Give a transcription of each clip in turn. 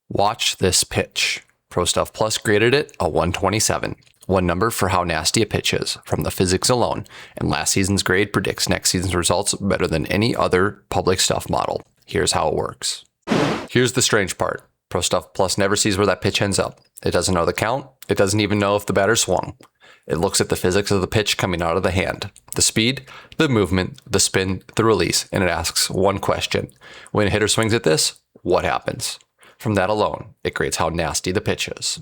Watch this pitch. proStuff Plus graded it a 127. One number for how nasty a pitch is from the physics alone, and last season's grade predicts next season's results better than any other public stuff model. Here's how it works. Here's the strange part. proStuff Plus never sees where that pitch ends up. It doesn't know the count. It doesn't even know if the batter swung. It looks at the physics of the pitch coming out of the hand, the speed, the movement, the spin, the release, and it asks one question. When a hitter swings at this, what happens? From that alone, it grades how nasty the pitch is.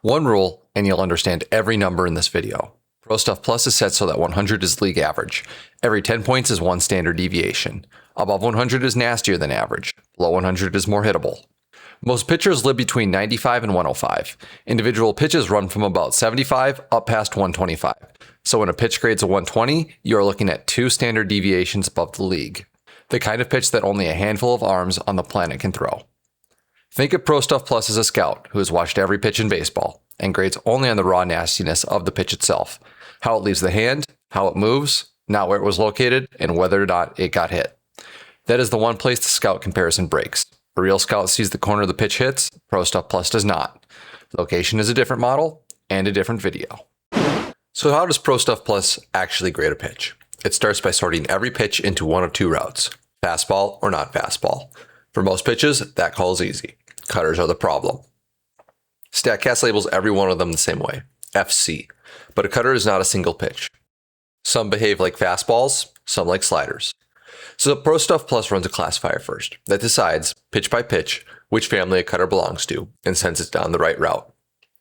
One rule, and you'll understand every number in this video. proStuff Plus is set so that 100 is league average. Every 10 points is one standard deviation. Above 100 is nastier than average. Below 100 is more hittable. Most pitchers live between 95 and 105. Individual pitches run from about 75 up past 125. So when a pitch grades a 120, you are looking at 2 standard deviations above the league. The kind of pitch that only a handful of arms on the planet can throw. Think of proStuff Plus as a scout who has watched every pitch in baseball and grades only on the raw nastiness of the pitch itself. How it leaves the hand, how it moves, not where it was located, and whether or not it got hit. That is the one place the scout comparison breaks. A real scout sees the corner the pitch hits, proStuff Plus does not. Location is a different model and a different video. So how does proStuff Plus actually grade a pitch? It starts by sorting every pitch into one of 2 routes, fastball or not fastball. For most pitches, that call is easy. Cutters are the problem. StatCast labels every one of them the same way, FC, but a cutter is not a single pitch. Some behave like fastballs, some like sliders. So proStuff Plus runs a classifier first that decides, pitch by pitch, which family a cutter belongs to and sends it down the right route.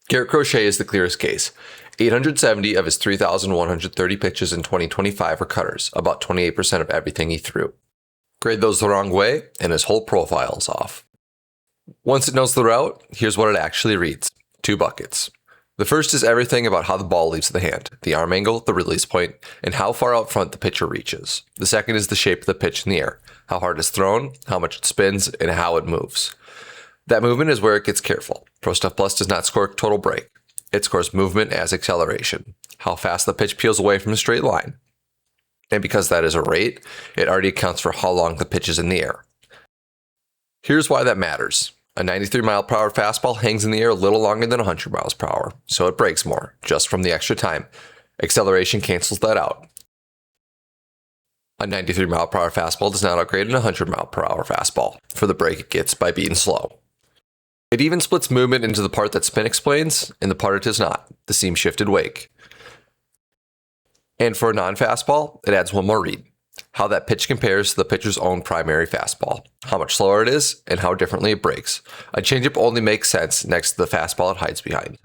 Garrett Crochet is the clearest case. 870 of his 3,130 pitches in 2025 were cutters, about 28% of everything he threw. Grade those the wrong way, and his whole profile is off. Once it knows the route, here's what it actually reads. 2 buckets. The first is everything about how the ball leaves the hand, the arm angle, the release point, and how far out front the pitcher reaches. The second is the shape of the pitch in the air, how hard it's thrown, how much it spins, and how it moves. That movement is where it gets careful. proStuff Plus does not score total break. It scores movement as acceleration, how fast the pitch peels away from a straight line. And because that is a rate, it already accounts for how long the pitch is in the air. Here's why that matters. A 93 mile per hour fastball hangs in the air a little longer than 100 miles per hour, so it breaks more, just from the extra time. Acceleration cancels that out. A 93 mile per hour fastball does not outgrade an 100 mile per hour fastball for the break it gets by being slow. It even splits movement into the part that spin explains and the part it does not, the seam shifted wake. And for a non-fastball, it adds one more read. How that pitch compares to the pitcher's own primary fastball, how much slower it is, and how differently it breaks. A changeup only makes sense next to the fastball it hides behind.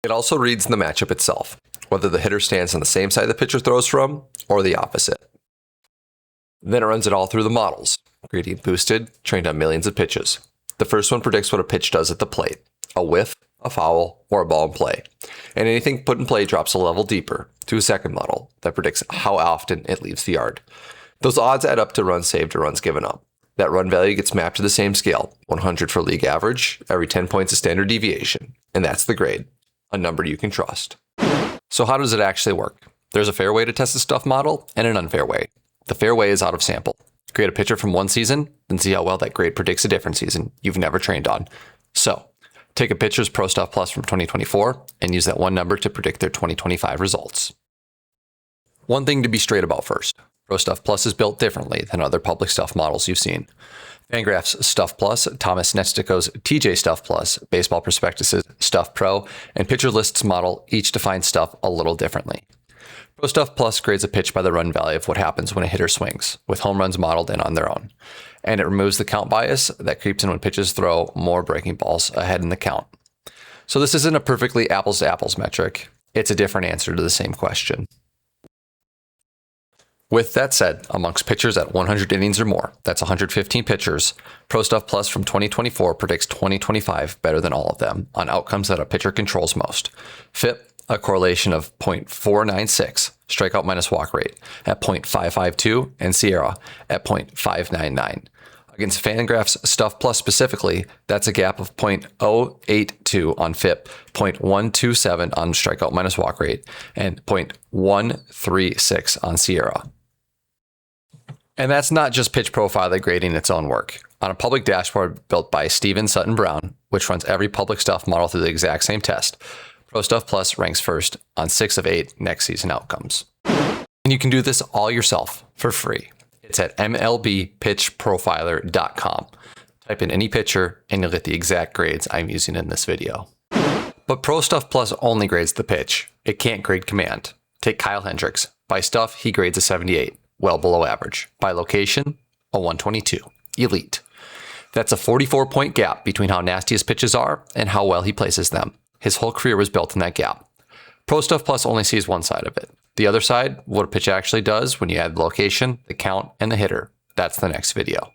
It also reads the matchup itself, whether the hitter stands on the same side the pitcher throws from, or the opposite. Then it runs it all through the models, gradient boosted, trained on millions of pitches. The first one predicts what a pitch does at the plate, a whiff, a foul, or a ball in play. And anything put in play drops a level deeper, to a second model that predicts how often it leaves the yard. Those odds add up to runs saved or runs given up. That run value gets mapped to the same scale, 100 for league average, every 10 points a standard deviation, and that's the grade, a number you can trust. So how does it actually work? There's a fair way to test the stuff model and an unfair way. The fair way is out of sample. Grade a pitcher from one season, then see how well that grade predicts a different season you've never trained on. So, take a pitcher's proStuff Plus from 2024 and use that one number to predict their 2025 results. One thing to be straight about first. proStuff Plus is built differently than other public stuff models you've seen. Fangraph's Stuff Plus, Thomas Nestico's TJ Stuff Plus, Baseball Prospectus's Stuff Pro, and Pitcher List's model each define stuff a little differently. proStuff Plus grades a pitch by the run value of what happens when a hitter swings, with home runs modeled in on their own. And it removes the count bias that creeps in when pitchers throw more breaking balls ahead in the count. So this isn't a perfectly apples to apples metric. It's a different answer to the same question. With that said, amongst pitchers at 100 innings or more, that's 115 pitchers, proStuff Plus from 2024 predicts 2025 better than all of them on outcomes that a pitcher controls most. FIP, a correlation of 0.496, strikeout minus walk rate at 0.552, and SIERA at 0.599. Against Fangraph's Stuff Plus specifically, that's a gap of 0.082 on FIP, 0.127 on strikeout minus walk rate, and 0.136 on SIERA. And that's not just pitch profile grading its own work. On a public dashboard built by Steven Sutton Brown, which runs every public stuff model through the exact same test, proStuff Plus ranks first on 6 of 8 next season outcomes. And you can do this all yourself for free. It's at mlbpitchprofiler.com. Type in any pitcher and you'll get the exact grades I'm using in this video. But proStuff Plus only grades the pitch. It can't grade command. Take Kyle Hendricks. By stuff, he grades a 78, well below average. By location, a 122, elite. That's a 44-point gap between how nasty his pitches are and how well he places them. His whole career was built in that gap. proStuff Plus only sees one side of it. The other side, what a pitch actually does when you add the location, the count, and the hitter. That's the next video.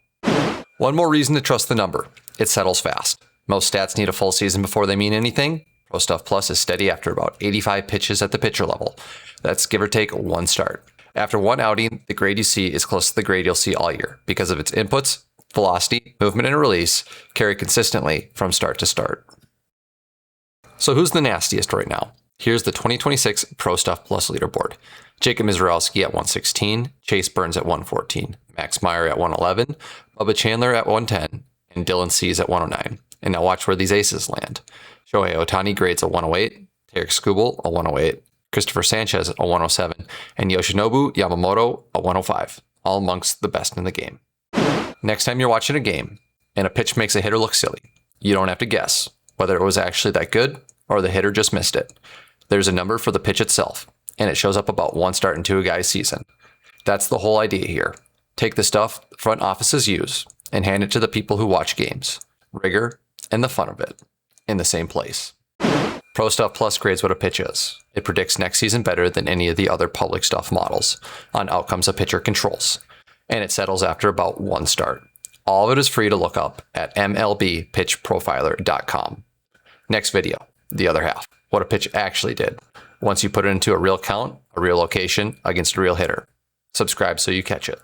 One more reason to trust the number. It settles fast. Most stats need a full season before they mean anything. proStuff Plus is steady after about 85 pitches at the pitcher level. That's give or take one start. After one outing, the grade you see is close to the grade you'll see all year because of its inputs, velocity, movement, and release carry consistently from start to start. So who's the nastiest right now? Here's the 2026 proStuff Plus leaderboard. Jacob Mizraelski at 116, Chase Burns at 114, Max Meyer at 111, Bubba Chandler at 110, and Dylan Cease at 109. And now watch where these aces land. Shohei Ohtani grades a 108, Tarik Skubal a 108, Christopher Sanchez a 107, and Yoshinobu Yamamoto a 105, all amongst the best in the game. Next time you're watching a game and a pitch makes a hitter look silly, you don't have to guess whether it was actually that good or the hitter just missed it. There's a number for the pitch itself, and it shows up about one start into a guy's season. That's the whole idea here. Take the stuff front offices use and hand it to the people who watch games. Rigor and the fun of it in the same place. proStuff Plus grades what a pitch is. It predicts next season better than any of the other public stuff models on outcomes a pitcher controls, and it settles after about one start. All of it is free to look up at mlbpitchprofiler.com. Next video, the other half, what a pitch actually did once you put it into a real count, a real location, against a real hitter. Subscribe so you catch it.